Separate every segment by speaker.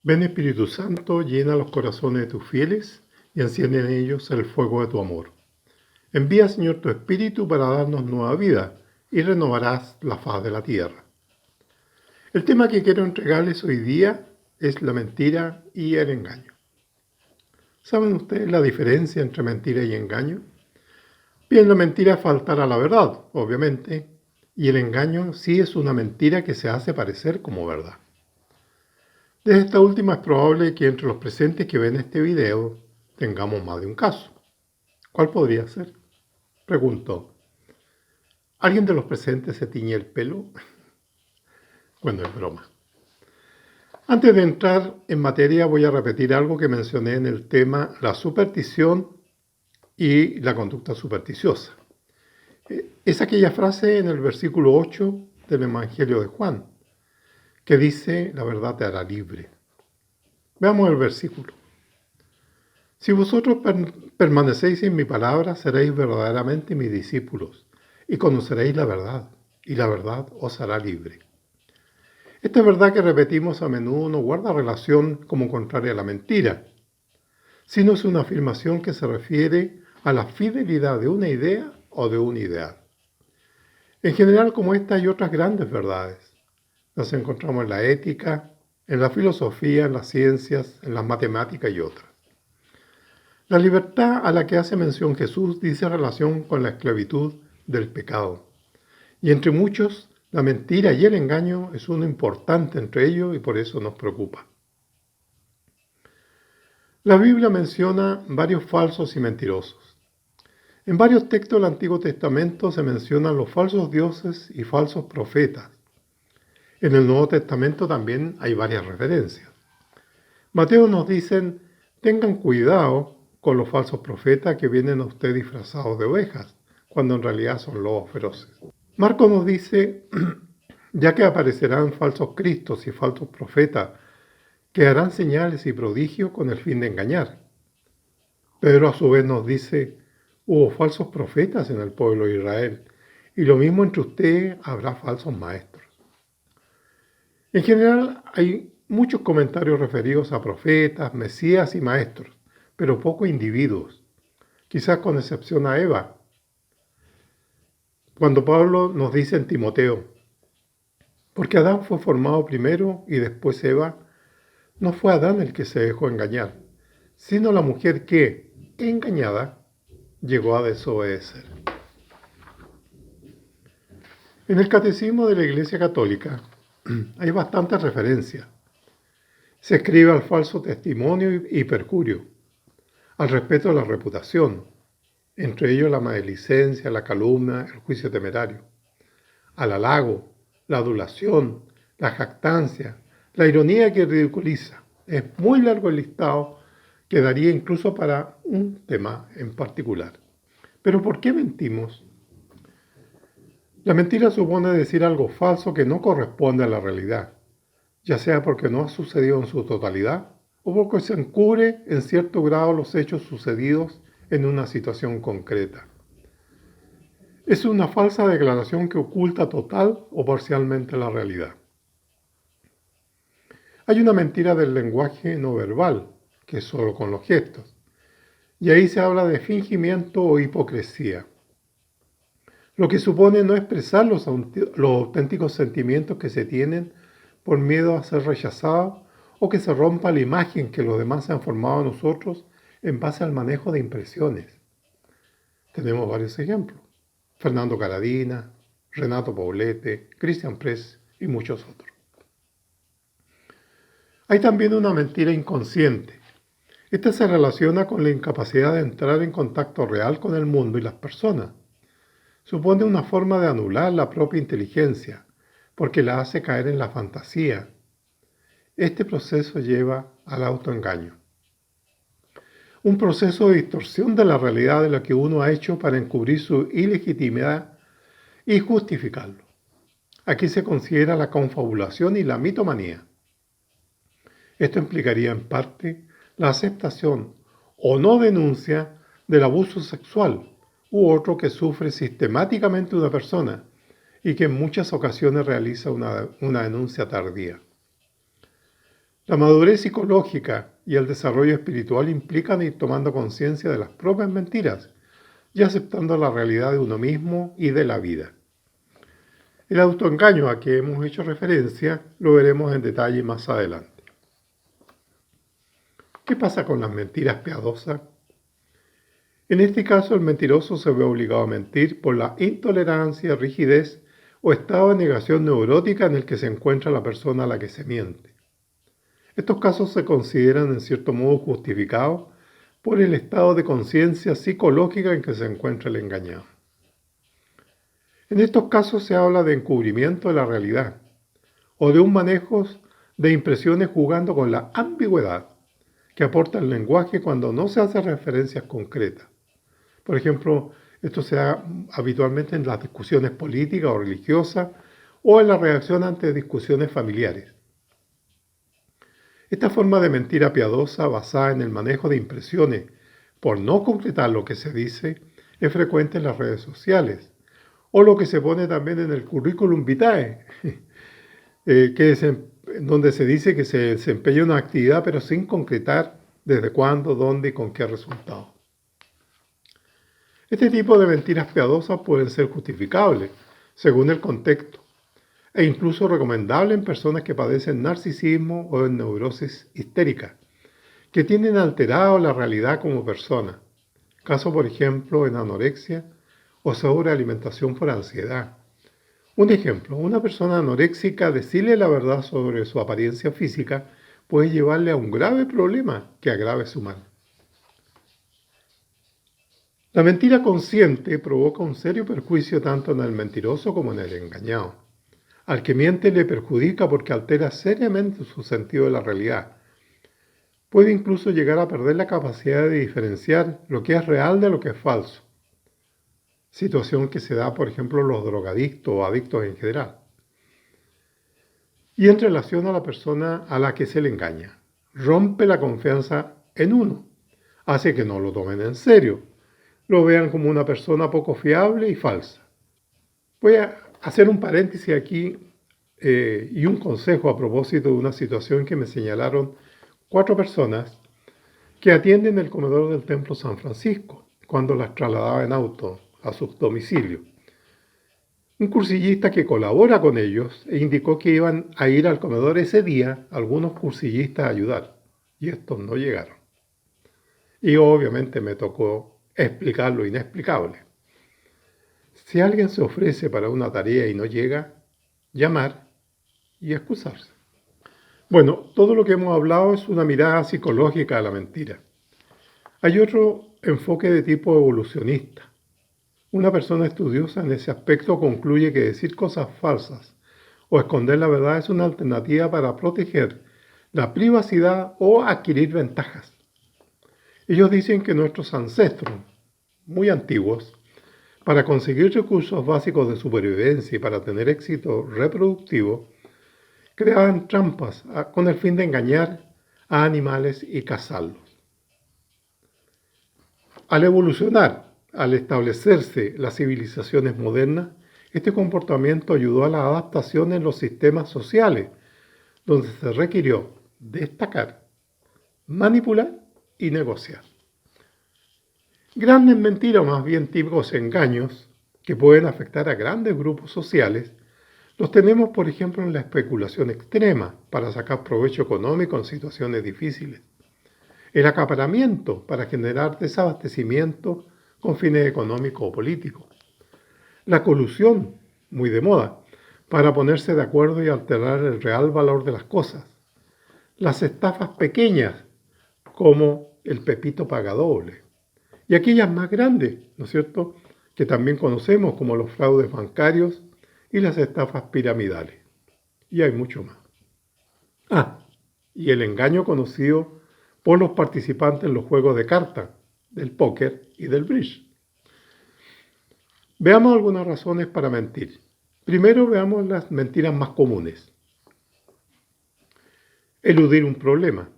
Speaker 1: Ven Espíritu Santo, llena los corazones de tus fieles y enciende en ellos el fuego de tu amor. Envía, Señor, tu Espíritu para darnos nueva vida y renovarás la faz de la tierra. El tema que quiero entregarles hoy día es la mentira y el engaño. ¿Saben ustedes la diferencia entre mentira y engaño? Bien, la mentira es faltar a la verdad, obviamente, y el engaño sí es una mentira que se hace parecer como verdad. De esta última es probable que entre los presentes que ven este video tengamos más de un caso. ¿Cuál podría ser? Pregunto. ¿Alguien de los presentes se tiñe el pelo? Bueno, es broma. Antes de entrar en materia voy a repetir algo que mencioné en el tema la superstición y la conducta supersticiosa. Es aquella frase en el versículo 8 del Evangelio de Juan, que dice, la verdad te hará libre. Veamos el versículo. Si vosotros permanecéis en mi palabra, seréis verdaderamente mis discípulos, y conoceréis la verdad, y la verdad os hará libre. Esta verdad que repetimos a menudo no guarda relación como contraria a la mentira, sino es una afirmación que se refiere a la fidelidad de una idea o de un ideal. En general, como esta hay otras grandes verdades. Las encontramos en la ética, en la filosofía, en las ciencias, en las matemáticas y otras. La libertad a la que hace mención Jesús dice relación con la esclavitud del pecado. Y entre muchos, la mentira y el engaño es uno importante entre ellos y por eso nos preocupa. La Biblia menciona varios falsos y mentirosos. En varios textos del Antiguo Testamento se mencionan los falsos dioses y falsos profetas. En el Nuevo Testamento también hay varias referencias. Mateo nos dicen, tengan cuidado con los falsos profetas que vienen a usted disfrazados de ovejas, cuando en realidad son lobos feroces. Marcos nos dice, ya que aparecerán falsos cristos y falsos profetas que harán señales y prodigios con el fin de engañar. Pedro a su vez nos dice, hubo falsos profetas en el pueblo de Israel, y lo mismo entre ustedes habrá falsos maestros. En general hay muchos comentarios referidos a profetas, mesías y maestros, pero pocos individuos, quizás con excepción a Eva. Cuando Pablo nos dice en Timoteo, porque Adán fue formado primero y después Eva, no fue Adán el que se dejó engañar, sino la mujer que, engañada, llegó a desobedecer. En el Catecismo de la Iglesia Católica hay bastantes referencias. Se escribe al falso testimonio y perjurio, al respeto de la reputación, entre ellos la maledicencia, la calumnia, el juicio temerario, al halago, la adulación, la jactancia, la ironía que ridiculiza. Es muy largo el listado que daría incluso para un tema en particular. Pero ¿por qué mentimos? La mentira supone decir algo falso que no corresponde a la realidad, ya sea porque no ha sucedido en su totalidad o porque se encubre en cierto grado los hechos sucedidos en una situación concreta. Es una falsa declaración que oculta total o parcialmente la realidad. Hay una mentira del lenguaje no verbal, que es solo con los gestos, y ahí se habla de fingimiento o hipocresía, lo que supone no expresar los auténticos sentimientos que se tienen por miedo a ser rechazados o que se rompa la imagen que los demás han formado a nosotros en base al manejo de impresiones. Tenemos varios ejemplos. Fernando Caradina, Renato Poblete, Cristian Press y muchos otros. Hay también una mentira inconsciente. Esta se relaciona con la incapacidad de entrar en contacto real con el mundo y las personas. Supone una forma de anular la propia inteligencia, porque la hace caer en la fantasía. Este proceso lleva al autoengaño. Un proceso de distorsión de la realidad de lo que uno ha hecho para encubrir su ilegitimidad y justificarlo. Aquí se considera la confabulación y la mitomanía. Esto implicaría en parte la aceptación o no denuncia del abuso sexual u otro que sufre sistemáticamente una persona y que en muchas ocasiones realiza una denuncia tardía. La madurez psicológica y el desarrollo espiritual implican ir tomando conciencia de las propias mentiras y aceptando la realidad de uno mismo y de la vida. El autoengaño a que hemos hecho referencia lo veremos en detalle más adelante. ¿Qué pasa con las mentiras piadosas? En este caso, el mentiroso se ve obligado a mentir por la intolerancia, rigidez o estado de negación neurótica en el que se encuentra la persona a la que se miente. Estos casos se consideran en cierto modo justificados por el estado de conciencia psicológica en que se encuentra el engañado. En estos casos se habla de encubrimiento de la realidad o de un manejo de impresiones jugando con la ambigüedad que aporta el lenguaje cuando no se hace referencias concretas. Por ejemplo, esto se da habitualmente en las discusiones políticas o religiosas o en la reacción ante discusiones familiares. Esta forma de mentira piadosa basada en el manejo de impresiones por no concretar lo que se dice es frecuente en las redes sociales o lo que se pone también en el currículum vitae, donde se dice que se desempeña una actividad pero sin concretar desde cuándo, dónde y con qué resultado. Este tipo de mentiras piadosas pueden ser justificables según el contexto e incluso recomendables en personas que padecen narcisismo o en neurosis histérica, que tienen alterado la realidad como persona. Caso, por ejemplo, en anorexia o sobrealimentación por ansiedad. Un ejemplo, una persona anoréxica decirle la verdad sobre su apariencia física puede llevarle a un grave problema que agrave su mal. La mentira consciente provoca un serio perjuicio tanto en el mentiroso como en el engañado. Al que miente le perjudica porque altera seriamente su sentido de la realidad. Puede incluso llegar a perder la capacidad de diferenciar lo que es real de lo que es falso. Situación que se da, por ejemplo, en los drogadictos o adictos en general. Y en relación a la persona a la que se le engaña. Rompe la confianza en uno. Hace que no lo tomen en serio. Lo vean como una persona poco fiable y falsa. Voy a hacer un paréntesis aquí y un consejo a propósito de una situación que me señalaron 4 personas que atienden el comedor del Templo San Francisco cuando las trasladaba en auto a sus domicilios. Un cursillista que colabora con ellos e indicó que iban a ir al comedor ese día algunos cursillistas a ayudar y estos no llegaron. Y obviamente me tocó explicar lo inexplicable. Si alguien se ofrece para una tarea y no llega, llamar y excusarse. Bueno, todo lo que hemos hablado es una mirada psicológica a la mentira. Hay otro enfoque de tipo evolucionista. Una persona estudiosa en ese aspecto concluye que decir cosas falsas o esconder la verdad es una alternativa para proteger la privacidad o adquirir ventajas. Ellos dicen que nuestros ancestros, muy antiguos, para conseguir recursos básicos de supervivencia y para tener éxito reproductivo, creaban trampas con el fin de engañar a animales y cazarlos. Al evolucionar, al establecerse las civilizaciones modernas, este comportamiento ayudó a la adaptación en los sistemas sociales, donde se requirió destacar, manipular y negociar. Grandes mentiras, o más bien típicos engaños, que pueden afectar a grandes grupos sociales, los tenemos, por ejemplo, en la especulación extrema para sacar provecho económico en situaciones difíciles, el acaparamiento para generar desabastecimiento con fines económicos o políticos, la colusión, muy de moda, para ponerse de acuerdo y alterar el real valor de las cosas, las estafas pequeñas, como el Pepito Pagadoble, y aquellas más grandes, ¿no es cierto?, que también conocemos como los fraudes bancarios y las estafas piramidales. Y hay mucho más. Y el engaño conocido por los participantes en los juegos de cartas, del póker y del bridge. Veamos algunas razones para mentir. Primero veamos las mentiras más comunes. Eludir un problema.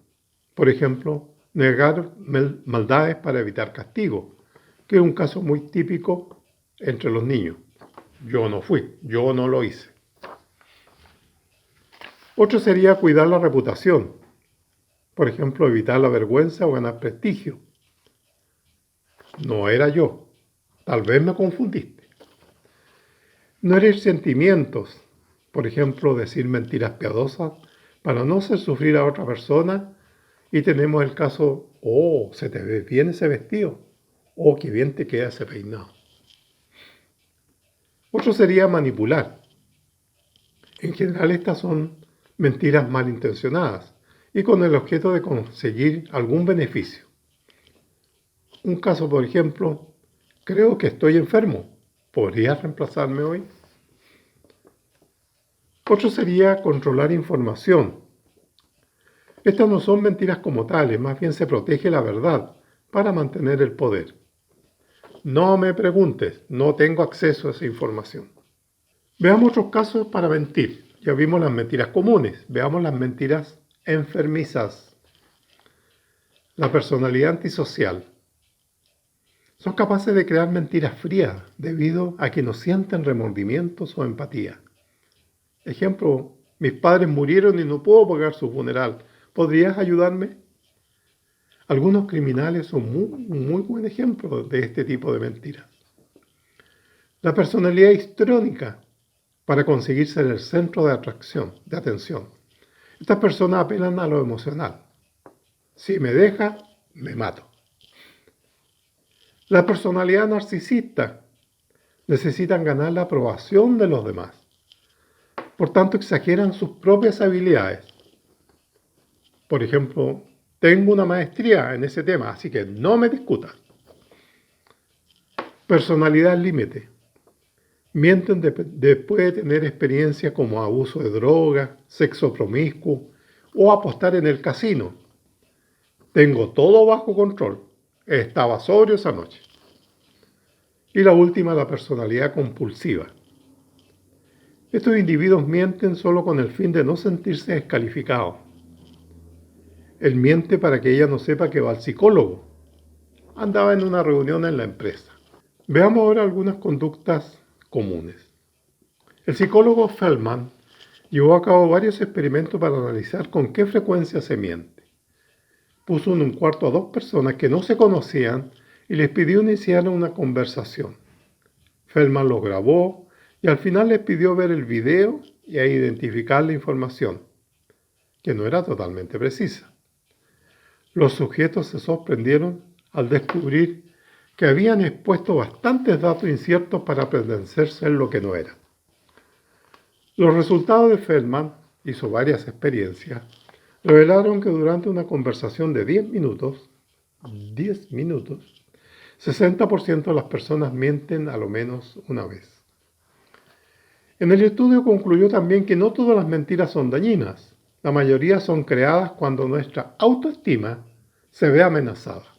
Speaker 1: Por ejemplo, negar maldades para evitar castigo, que es un caso muy típico entre los niños. Yo no fui, yo no lo hice. Otro sería cuidar la reputación, por ejemplo, evitar la vergüenza o ganar prestigio. No era yo. Tal vez me confundiste. No herir sentimientos, por ejemplo, decir mentiras piadosas para no hacer sufrir a otra persona. Y tenemos el caso, oh, se te ve bien ese vestido, oh, qué bien te queda ese peinado. Otro sería manipular. En general estas son mentiras malintencionadas y con el objeto de conseguir algún beneficio. Un caso, por ejemplo, creo que estoy enfermo. ¿Podrías reemplazarme hoy? Otro sería controlar información. Estas no son mentiras como tales, más bien se protege la verdad para mantener el poder. No me preguntes, no tengo acceso a esa información. Veamos otros casos para mentir. Ya vimos las mentiras comunes, veamos las mentiras enfermizas. La personalidad antisocial. Son capaces de crear mentiras frías debido a que no sienten remordimientos o empatía. Ejemplo, mis padres murieron y no puedo pagar su funeral. ¿Podrías ayudarme? Algunos criminales son un muy buen ejemplo de este tipo de mentiras. La personalidad histrónica, para conseguir ser el centro de atención. Estas personas apelan a lo emocional. Si me deja, me mato. La personalidad narcisista necesitan ganar la aprobación de los demás. Por tanto, exageran sus propias habilidades. Por ejemplo, tengo una maestría en ese tema, así que no me discutas. Personalidad límite. Mienten después de tener experiencias como abuso de drogas, sexo promiscuo o apostar en el casino. Tengo todo bajo control. Estaba sobrio esa noche. Y la última, la personalidad compulsiva. Estos individuos mienten solo con el fin de no sentirse descalificados. Él miente para que ella no sepa que va al psicólogo. Andaba en una reunión en la empresa. Veamos ahora algunas conductas comunes. El psicólogo Feldman llevó a cabo varios experimentos para analizar con qué frecuencia se miente. Puso en un cuarto a dos personas que no se conocían y les pidió iniciar una conversación. Feldman los grabó y al final les pidió ver el video y a identificar la información, que no era totalmente precisa. Los sujetos se sorprendieron al descubrir que habían expuesto bastantes datos inciertos para pretender ser lo que no eran. Los resultados de Feldman, hizo varias experiencias, revelaron que durante una conversación de 10 minutos, 60% de las personas mienten a lo menos una vez. En el estudio concluyó también que no todas las mentiras son dañinas. La mayoría son creadas cuando nuestra autoestima se ve amenazada.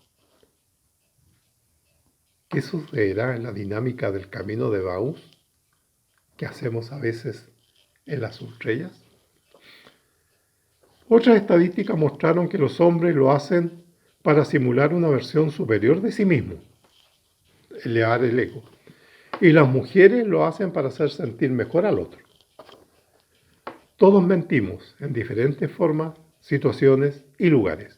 Speaker 1: ¿Qué sucederá en la dinámica del camino de Emaús que hacemos a veces en las estrellas? Otras estadísticas mostraron que los hombres lo hacen para simular una versión superior de sí mismos, elevar el ego, y las mujeres lo hacen para hacer sentir mejor al otro. Todos mentimos en diferentes formas, situaciones y lugares.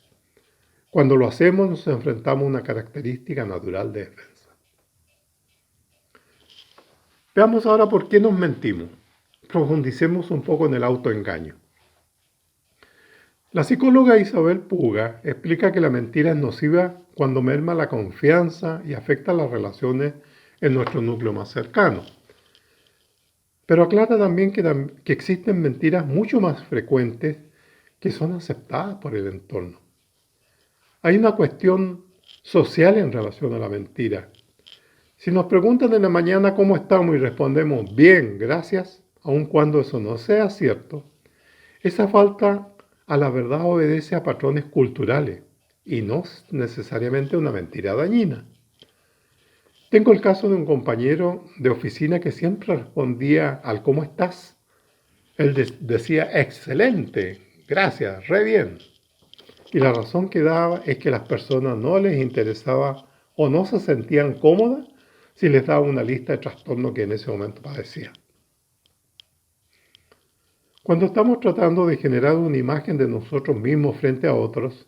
Speaker 1: Cuando lo hacemos nos enfrentamos a una característica natural de defensa. Veamos ahora por qué nos mentimos. Profundicemos un poco en el autoengaño. La psicóloga Isabel Puga explica que la mentira es nociva cuando merma la confianza y afecta las relaciones en nuestro núcleo más cercano. Pero aclara también que existen mentiras mucho más frecuentes que son aceptadas por el entorno. Hay una cuestión social en relación a la mentira. Si nos preguntan en la mañana cómo estamos y respondemos bien, gracias, aun cuando eso no sea cierto, esa falta a la verdad obedece a patrones culturales y no necesariamente una mentira dañina. Tengo el caso de un compañero de oficina que siempre respondía al ¿cómo estás? Él decía excelente, gracias, re bien. Y la razón que daba es que a las personas no les interesaba o no se sentían cómodas si les daba una lista de trastornos que en ese momento padecía. Cuando estamos tratando de generar una imagen de nosotros mismos frente a otros,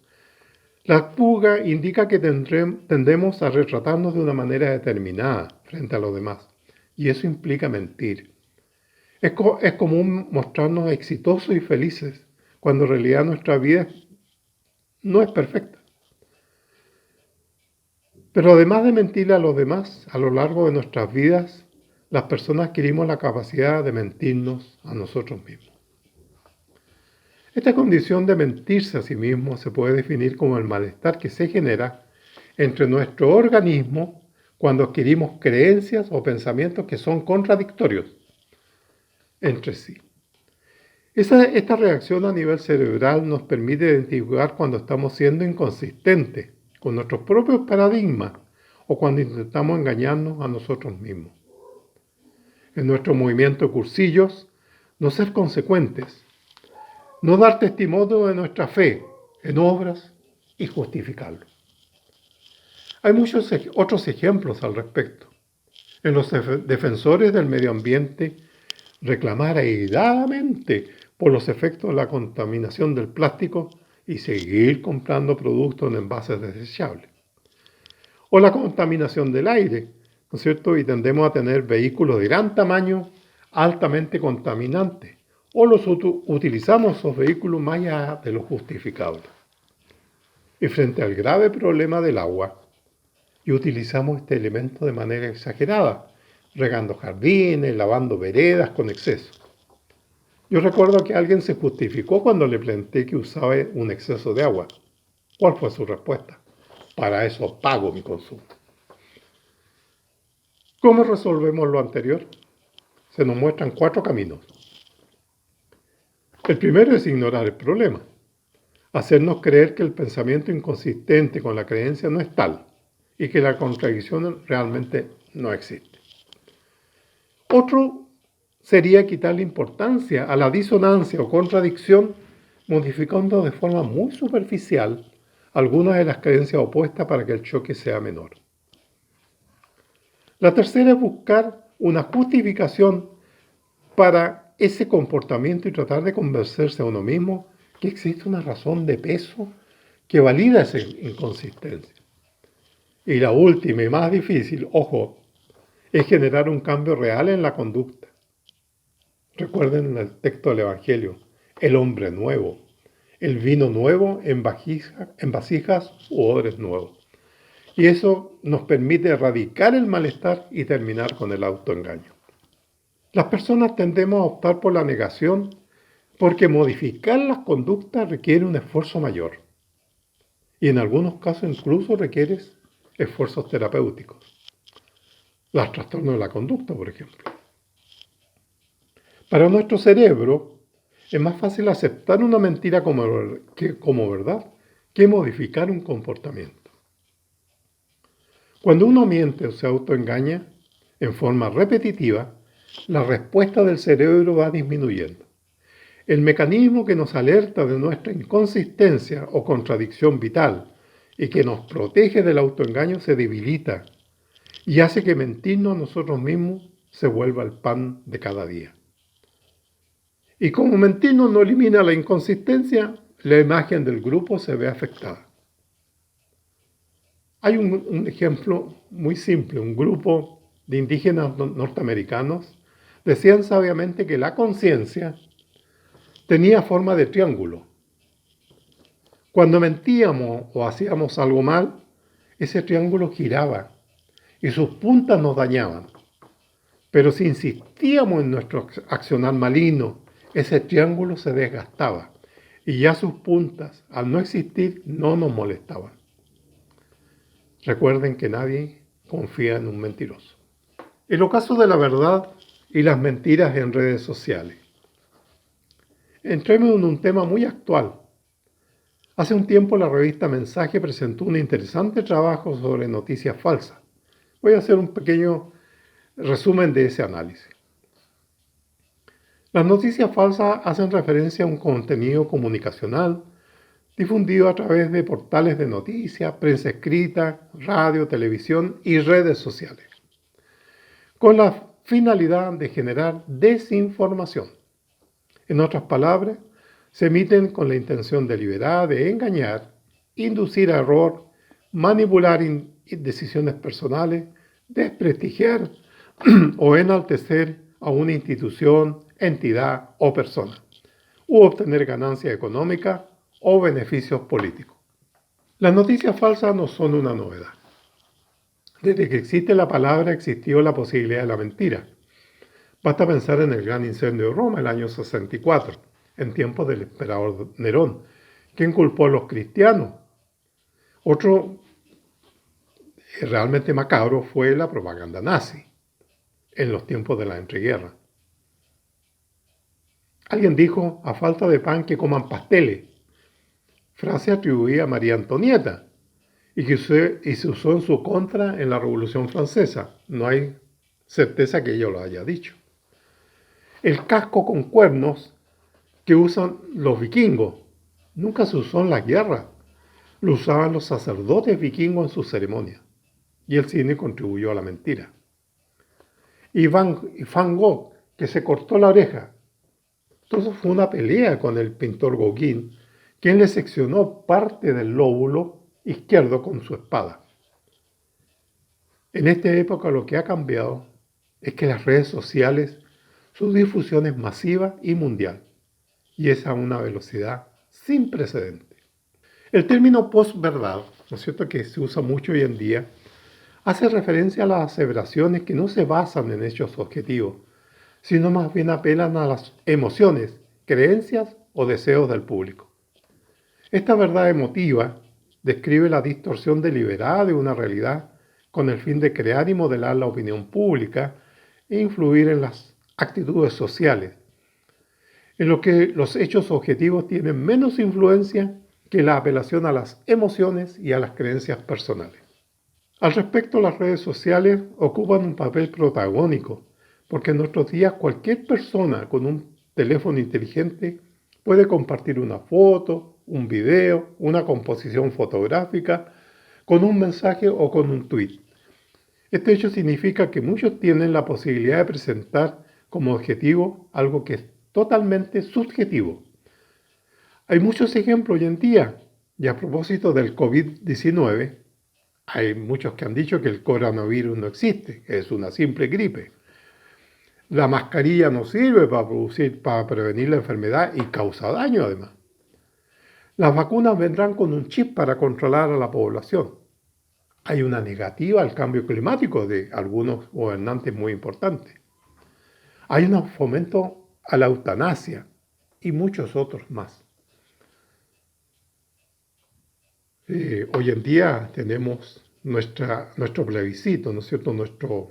Speaker 1: la fuga indica que tendemos a retratarnos de una manera determinada frente a los demás, y eso implica mentir. Es común mostrarnos exitosos y felices, cuando en realidad nuestra vida no es perfecta. Pero además de mentirle a los demás, a lo largo de nuestras vidas, las personas adquirimos la capacidad de mentirnos a nosotros mismos. Esta condición de mentirse a sí mismo se puede definir como el malestar que se genera entre nuestro organismo cuando adquirimos creencias o pensamientos que son contradictorios entre sí. Esta reacción a nivel cerebral nos permite identificar cuando estamos siendo inconsistentes con nuestros propios paradigmas o cuando intentamos engañarnos a nosotros mismos. En nuestro movimiento de cursillos, no ser consecuentes, no dar testimonio de nuestra fe en obras y justificarlo. Hay muchos otros ejemplos al respecto. En los defensores del medio ambiente, reclamar airadamente por los efectos de la contaminación del plástico y seguir comprando productos en envases desechables. O la contaminación del aire, ¿no es cierto? Y tendemos a tener vehículos de gran tamaño altamente contaminantes. O utilizamos esos vehículos más allá de lo justificable. Y frente al grave problema del agua, y utilizamos este elemento de manera exagerada, regando jardines, lavando veredas con exceso. Yo recuerdo que alguien se justificó cuando le planteé que usaba un exceso de agua. ¿Cuál fue su respuesta? Para eso pago mi consumo. ¿Cómo resolvemos lo anterior? Se nos muestran 4 caminos. El primero es ignorar el problema, hacernos creer que el pensamiento inconsistente con la creencia no es tal y que la contradicción realmente no existe. Otro sería quitarle importancia a la disonancia o contradicción, modificando de forma muy superficial algunas de las creencias opuestas para que el choque sea menor. La tercera es buscar una justificación para ese comportamiento y tratar de convencerse a uno mismo que existe una razón de peso que valida esa inconsistencia. Y la última y más difícil, ojo, es generar un cambio real en la conducta. Recuerden el texto del Evangelio, el hombre nuevo, el vino nuevo en vasijas u odres nuevos. Y eso nos permite erradicar el malestar y terminar con el autoengaño. Las personas tendemos a optar por la negación porque modificar las conductas requiere un esfuerzo mayor. Y en algunos casos incluso requiere esfuerzos terapéuticos. Los trastornos de la conducta, por ejemplo. Para nuestro cerebro es más fácil aceptar una mentira como verdad que modificar un comportamiento. Cuando uno miente o se autoengaña en forma repetitiva, la respuesta del cerebro va disminuyendo. El mecanismo que nos alerta de nuestra inconsistencia o contradicción vital y que nos protege del autoengaño se debilita y hace que mentirnos a nosotros mismos se vuelva el pan de cada día. Y como mentirnos no elimina la inconsistencia, la imagen del grupo se ve afectada. Hay un ejemplo muy simple. Un grupo de indígenas norteamericanos decían sabiamente que la conciencia tenía forma de triángulo. Cuando mentíamos o hacíamos algo mal, ese triángulo giraba y sus puntas nos dañaban. Pero si insistíamos en nuestro accionar maligno, ese triángulo se desgastaba y ya sus puntas, al no existir, no nos molestaban. Recuerden que nadie confía en un mentiroso. El ocaso de la verdad y las mentiras en redes sociales. Entremos en un tema muy actual. Hace un tiempo la revista Mensaje presentó un interesante trabajo sobre noticias falsas. Voy a hacer un pequeño resumen de ese análisis. Las noticias falsas hacen referencia a un contenido comunicacional difundido a través de portales de noticias, prensa escrita, radio, televisión y redes sociales, con la finalidad de generar desinformación. En otras palabras, se emiten con la intención deliberada de engañar, inducir a error, manipular decisiones personales, desprestigiar o enaltecer a una institución, entidad o persona, u obtener ganancia económica o beneficios políticos. Las noticias falsas no son una novedad. Desde que existe la palabra existió la posibilidad de la mentira. Basta pensar en el gran incendio de Roma el año 64, en tiempos del emperador Nerón, quien culpó a los cristianos. Otro realmente macabro fue la propaganda nazi en los tiempos de la entreguerra. Alguien dijo, a falta de pan que coman pasteles, frase atribuida a María Antonieta y que se usó en su contra en la Revolución Francesa. No hay certeza que ella lo haya dicho. El casco con cuernos que usan los vikingos nunca se usó en las guerras. Lo usaban los sacerdotes vikingos en sus ceremonias. Y el cine contribuyó a la mentira. Y Van Gogh, que se cortó la oreja. Entonces fue una pelea con el pintor Gauguin, quien le seccionó parte del lóbulo izquierdo con su espada. En esta época lo que ha cambiado es que las redes sociales, su difusión es masiva y mundial, y es a una velocidad sin precedentes. El término posverdad, ¿no es cierto?, que se usa mucho hoy en día, hace referencia a las aseveraciones que no se basan en hechos objetivos, sino más bien apelan a las emociones, creencias o deseos del público. Esta verdad emotiva describe la distorsión deliberada de una realidad con el fin de crear y modelar la opinión pública e influir en las actitudes sociales, en lo que los hechos objetivos tienen menos influencia que la apelación a las emociones y a las creencias personales. Al respecto, las redes sociales ocupan un papel protagónico, porque en nuestros días cualquier persona con un teléfono inteligente puede compartir una foto, un video, una composición fotográfica, con un mensaje o con un tweet. Este hecho significa que muchos tienen la posibilidad de presentar como objetivo algo que es totalmente subjetivo. Hay muchos ejemplos hoy en día, y a propósito del COVID-19, hay muchos que han dicho que el coronavirus no existe, que es una simple gripe. La mascarilla no sirve para prevenir la enfermedad y causa daño además. Las vacunas vendrán con un chip para controlar a la población. Hay una negativa al cambio climático de algunos gobernantes muy importantes. Hay un fomento a la eutanasia y muchos otros más. Hoy en día tenemos nuestro plebiscito, ¿no es cierto?, nuestras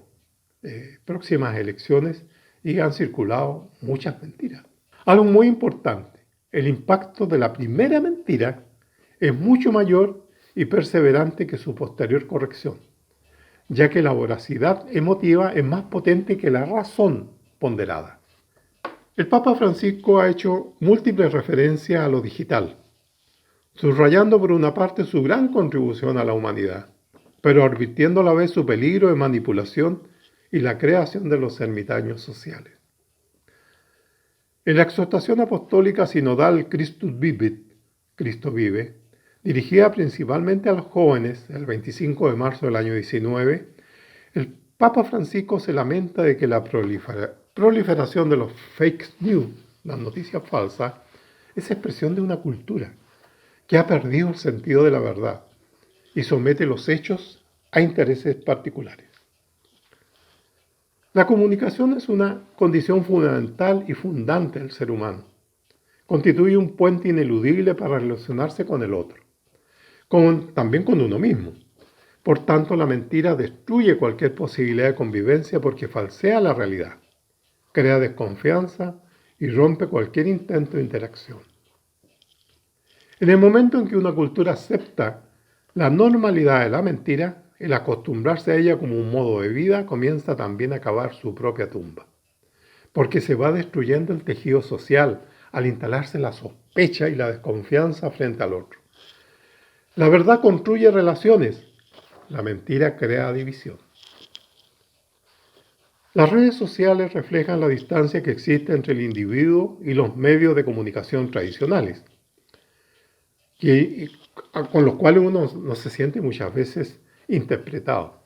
Speaker 1: próximas elecciones, y han circulado muchas mentiras. Algo muy importante, el impacto de la primera mentira es mucho mayor y perseverante que su posterior corrección, ya que la voracidad emotiva es más potente que la razón ponderada. El Papa Francisco ha hecho múltiples referencias a lo digital, subrayando por una parte su gran contribución a la humanidad, pero advirtiendo a la vez su peligro de manipulación y la creación de los ermitaños sociales. En la exhortación apostólica sinodal Christus Vivit, Cristo vive, dirigida principalmente a los jóvenes, el 25 de marzo del año 19, el Papa Francisco se lamenta de que la proliferación de los fake news, las noticias falsas, es expresión de una cultura que ha perdido el sentido de la verdad y somete los hechos a intereses particulares. La comunicación es una condición fundamental y fundante del ser humano. Constituye un puente ineludible para relacionarse con el otro, también con uno mismo. Por tanto, la mentira destruye cualquier posibilidad de convivencia porque falsea la realidad, crea desconfianza y rompe cualquier intento de interacción. En el momento en que una cultura acepta la normalidad de la mentira, el acostumbrarse a ella como un modo de vida comienza también a cavar su propia tumba, porque se va destruyendo el tejido social al instalarse la sospecha y la desconfianza frente al otro. La verdad construye relaciones, la mentira crea división. Las redes sociales reflejan la distancia que existe entre el individuo y los medios de comunicación tradicionales, con los cuales uno no se siente muchas veces interpretado.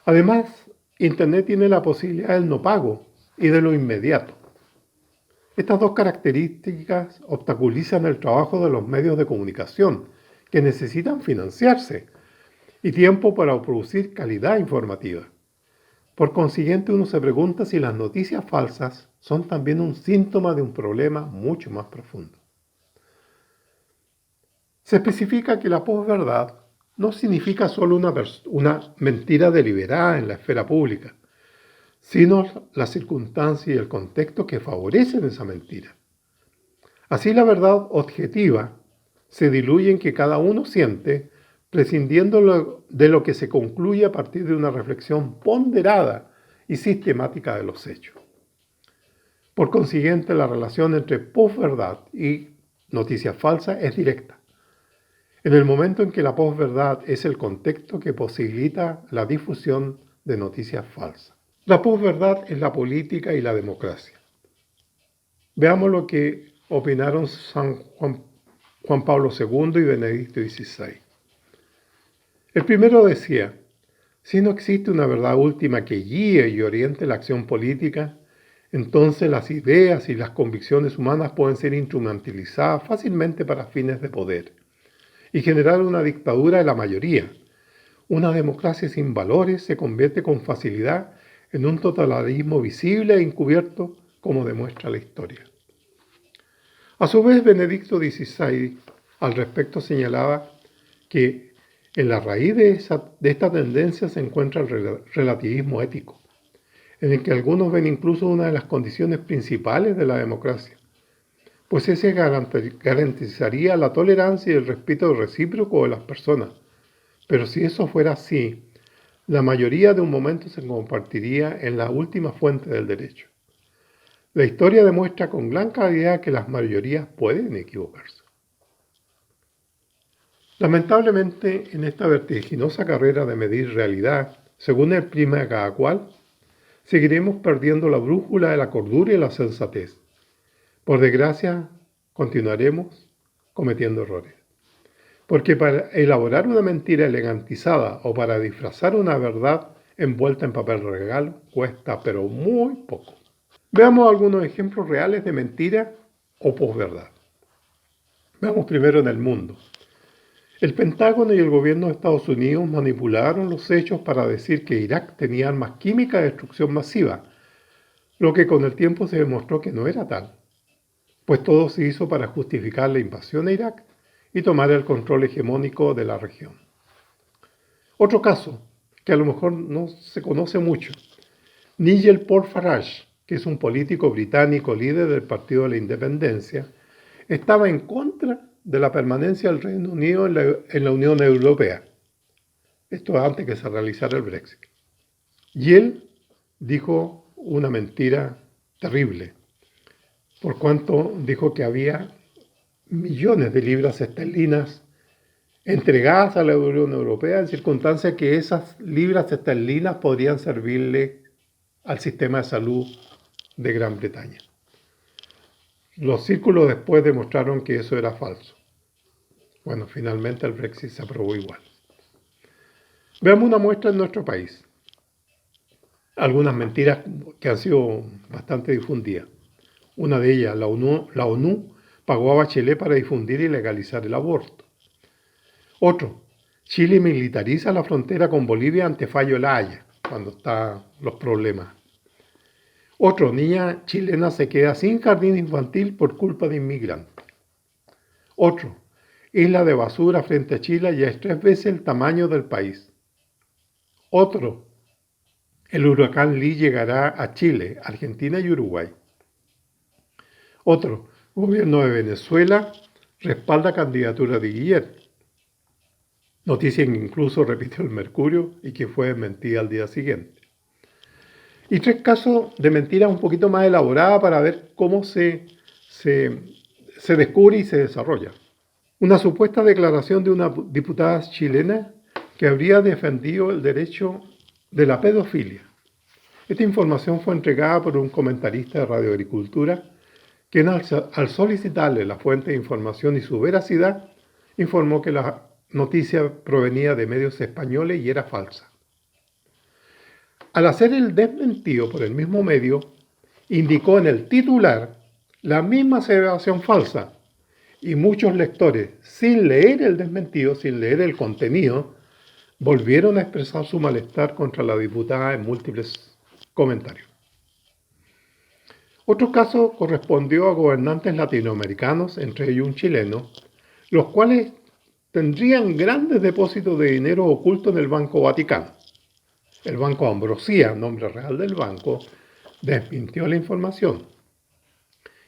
Speaker 1: Además, Internet tiene la posibilidad del no pago y de lo inmediato. Estas dos características obstaculizan el trabajo de los medios de comunicación, que necesitan financiarse y tiempo para producir calidad informativa. Por consiguiente, uno se pregunta si las noticias falsas son también un síntoma de un problema mucho más profundo. Se especifica que la posverdad no significa solo una mentira deliberada en la esfera pública, sino las circunstancias y el contexto que favorecen esa mentira. Así la verdad objetiva se diluye en que cada uno siente, prescindiendo de lo que se concluye a partir de una reflexión ponderada y sistemática de los hechos. Por consiguiente, la relación entre posverdad y noticias falsas es directa. En el momento en que la posverdad es el contexto que posibilita la difusión de noticias falsas. La posverdad es la política y la democracia. Veamos lo que opinaron San Juan Pablo II y Benedicto XVI. El primero decía: si no existe una verdad última que guíe y oriente la acción política, entonces las ideas y las convicciones humanas pueden ser instrumentalizadas fácilmente para fines de poder y generar una dictadura de la mayoría. Una democracia sin valores se convierte con facilidad en un totalitarismo visible e encubierto, como demuestra la historia. A su vez, Benedicto XVI al respecto señalaba que en la raíz de esta tendencia se encuentra el relativismo ético, en el que algunos ven incluso una de las condiciones principales de la democracia, pues ese garantizaría la tolerancia y el respeto recíproco de las personas. Pero si eso fuera así, la mayoría de un momento se compartiría en la última fuente del derecho. La historia demuestra con gran claridad que las mayorías pueden equivocarse. Lamentablemente, en esta vertiginosa carrera de medir realidad, según el prisma de cada cual, seguiremos perdiendo la brújula de la cordura y la sensatez. Por desgracia, continuaremos cometiendo errores. Porque para elaborar una mentira elegantizada o para disfrazar una verdad envuelta en papel regalo cuesta pero muy poco. Veamos algunos ejemplos reales de mentira o posverdad. Veamos primero en el mundo. El Pentágono y el gobierno de Estados Unidos manipularon los hechos para decir que Irak tenía armas químicas de destrucción masiva, lo que con el tiempo se demostró que no era tal, pues todo se hizo para justificar la invasión a Irak y tomar el control hegemónico de la región. Otro caso, que a lo mejor no se conoce mucho: Nigel Paul Farage, que es un político británico líder del Partido de la Independencia, estaba en contra de la permanencia del Reino Unido en la Unión Europea. Esto antes que se realizara el Brexit. Y él dijo una mentira terrible, por cuanto dijo que había millones de libras esterlinas entregadas a la Unión Europea en circunstancias que esas libras esterlinas podrían servirle al sistema de salud de Gran Bretaña. Los círculos después demostraron que eso era falso. Bueno, finalmente el Brexit se aprobó igual. Veamos una muestra en nuestro país. Algunas mentiras que han sido bastante difundidas. Una de ellas, la ONU pagó a Bachelet para difundir y legalizar el aborto. Otro, Chile militariza la frontera con Bolivia ante fallo de La Haya, cuando están los problemas. Otro, niña chilena se queda sin jardín infantil por culpa de inmigrantes. Otro, isla de basura frente a Chile ya es 3 veces el tamaño del país. Otro, el huracán Lee llegará a Chile, Argentina y Uruguay. Otro, gobierno de Venezuela respalda candidatura de Guillermo. Noticia que incluso repitió el Mercurio y que fue desmentida al día siguiente. Y 3 casos de mentiras un poquito más elaboradas para ver cómo se descubre y se desarrolla. Una supuesta declaración de una diputada chilena que habría defendido el derecho de la pedofilia. Esta información fue entregada por un comentarista de Radio Agricultura, quien al solicitarle la fuente de información y su veracidad, informó que la noticia provenía de medios españoles y era falsa. Al hacer el desmentido por el mismo medio, indicó en el titular la misma aseveración falsa, y muchos lectores, sin leer el desmentido, sin leer el contenido, volvieron a expresar su malestar contra la diputada en múltiples comentarios. Otro caso correspondió a gobernantes latinoamericanos, entre ellos un chileno, los cuales tendrían grandes depósitos de dinero ocultos en el Banco Vaticano. El Banco Ambrosía, nombre real del banco, desmintió la información.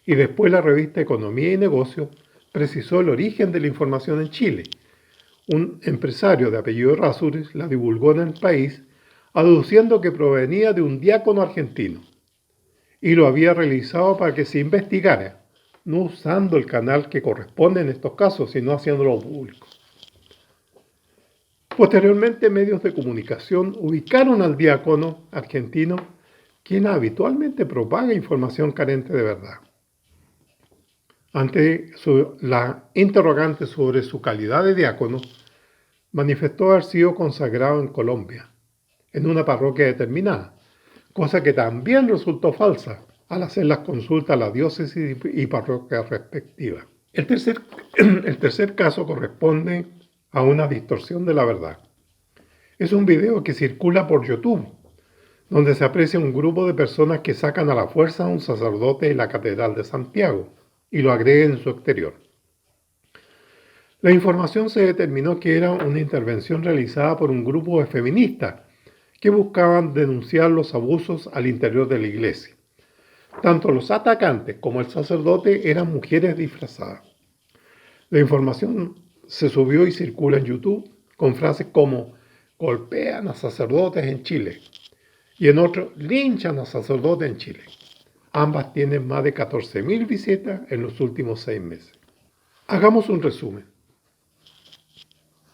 Speaker 1: Y después la revista Economía y Negocios precisó el origen de la información en Chile. Un empresario de apellido Errázuriz la divulgó en el país, aduciendo que provenía de un diácono argentino y lo había realizado para que se investigara, no usando el canal que corresponde en estos casos, sino haciéndolo público. Posteriormente, medios de comunicación ubicaron al diácono argentino, quien habitualmente propaga información carente de verdad. Ante la interrogante sobre su calidad de diácono, manifestó haber sido consagrado en Colombia, en una parroquia determinada, cosa que también resultó falsa al hacer las consultas a la diócesis y parroquia respectiva. El tercer caso corresponde a una distorsión de la verdad. Es un video que circula por YouTube, donde se aprecia un grupo de personas que sacan a la fuerza a un sacerdote de la Catedral de Santiago y lo agregan en su exterior. La información se determinó que era una intervención realizada por un grupo de feministas que buscaban denunciar los abusos al interior de la iglesia. Tanto los atacantes como el sacerdote eran mujeres disfrazadas. La información se subió y circula en YouTube con frases como golpean a sacerdotes en Chile y en otro linchan a sacerdotes en Chile. Ambas tienen más de 14.000 visitas en los últimos 6 meses. Hagamos un resumen.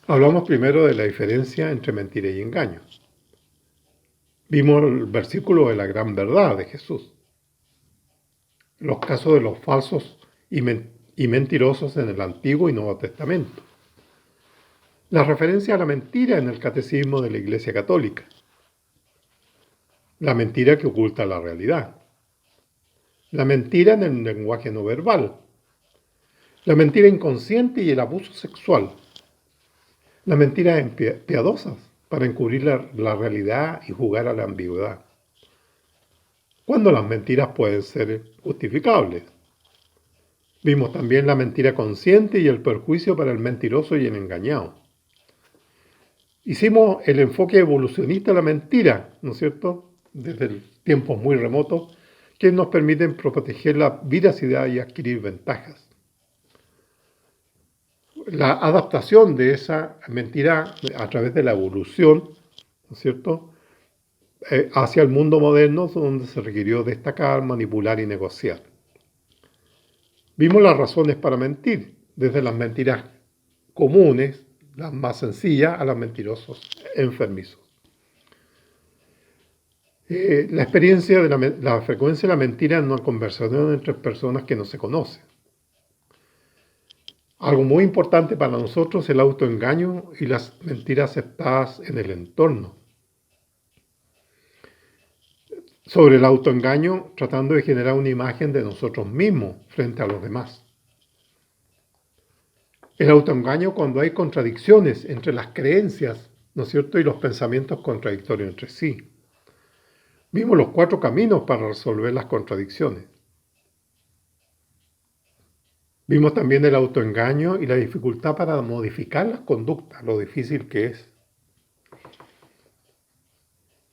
Speaker 1: Hablamos primero de la diferencia entre mentira y engaño. Vimos el versículo de la gran verdad de Jesús. Los casos de los falsos y mentirosos en el Antiguo y Nuevo Testamento. La referencia a la mentira en el Catecismo de la Iglesia Católica. La mentira que oculta la realidad. La mentira en el lenguaje no verbal. La mentira inconsciente y el abuso sexual. Las mentiras piadosas para encubrir la realidad y jugar a la ambigüedad. ¿Cuándo las mentiras pueden ser justificables? Vimos también la mentira consciente y el perjuicio para el mentiroso y el engañado. Hicimos el enfoque evolucionista de la mentira, ¿no es cierto?, desde tiempos muy remotos, que nos permiten proteger la veracidad y adquirir ventajas. La adaptación de esa mentira a través de la evolución, ¿no es cierto?, hacia el mundo moderno, donde se requirió destacar, manipular y negociar. Vimos las razones para mentir, desde las mentiras comunes, las más sencillas, a los mentirosos enfermizos. La experiencia de la frecuencia de la mentira en una conversación entre personas que no se conocen. Algo muy importante para nosotros es el autoengaño y las mentiras aceptadas en el entorno. Sobre el autoengaño, tratando de generar una imagen de nosotros mismos frente a los demás. El autoengaño cuando hay contradicciones entre las creencias, ¿no es cierto?, y los pensamientos contradictorios entre sí. Vimos los 4 caminos para resolver las contradicciones. Vimos también el autoengaño y la dificultad para modificar las conductas, lo difícil que es.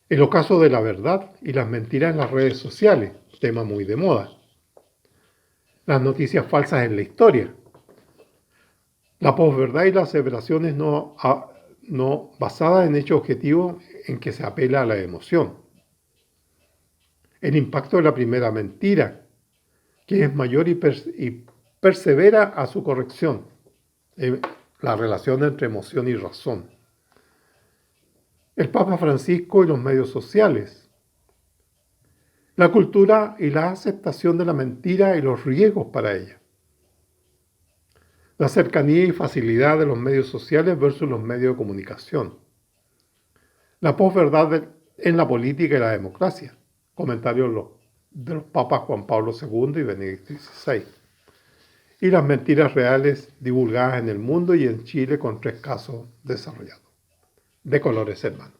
Speaker 1: El ocaso de la verdad y las mentiras en las redes sociales, tema muy de moda. Las noticias falsas en la historia. La posverdad y las aseveraciones no basadas en hechos objetivos en que se apela a la emoción. El impacto de la primera mentira, que es mayor y persevera a su corrección. La relación entre emoción y razón. El Papa Francisco y los medios sociales. La cultura y la aceptación de la mentira y los riesgos para ella. La cercanía y facilidad de los medios sociales versus los medios de comunicación. La posverdad en la política y la democracia. Comentarios de los papas Juan Pablo II y Benedicto XVI. Y las mentiras reales divulgadas en el mundo y en Chile con 3 casos desarrollados. De colores, hermanos.